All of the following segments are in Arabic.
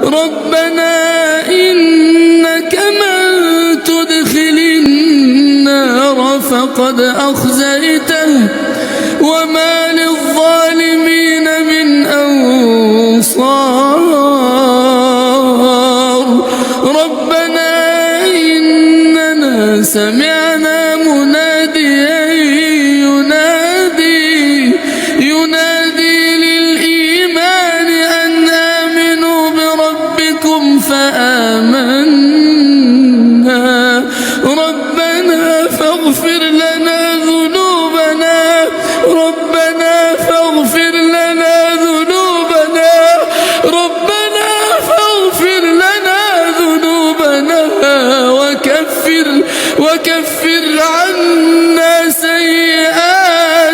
ربنا إنك من تدخل النار فقد أخزيته وما للظالمين من أنصار. ربنا إننا سمعنا مناديا ينادي للإيمان أن آمنوا بربكم فآمنا. ربنا فاغفر لنا ذنوبنا ربنا فاغفر لنا ذنوبنا ربنا فاغفر لنا ذنوبنا وكفر عنا سيئاتنا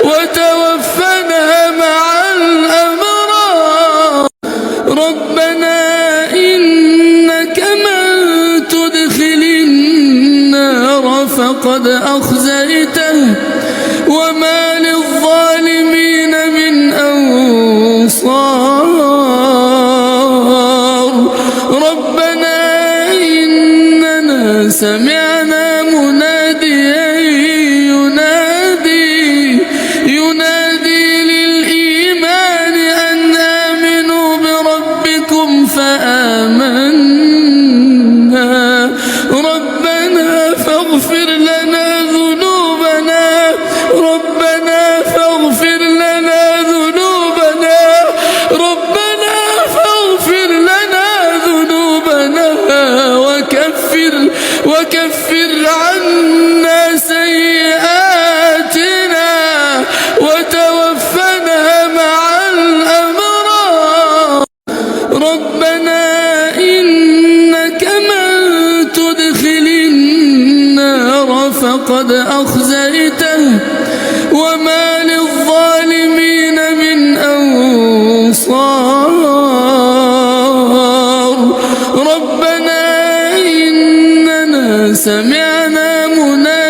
وتوفنا مع الأبرار. ربنا إنك من تدخل النار فقد أخزيته وما للظالمين من أنصار. ربنا إننا سمعنا مناديا ينادي للإيمان أن آمنوا بربكم فآمنا. ربنا فاغفر لنا ذنوبنا ربنا فاغفر لنا ذنوبنا ربنا فاغفر لنا ذنوبنا وكفر عنا سيئاتنا وتوفنا مع الأبرار. ربنا إنك من تدخل النار فقد أخزيته وما للظالمين من أنصار. ربنا إننا سمعنا مناديا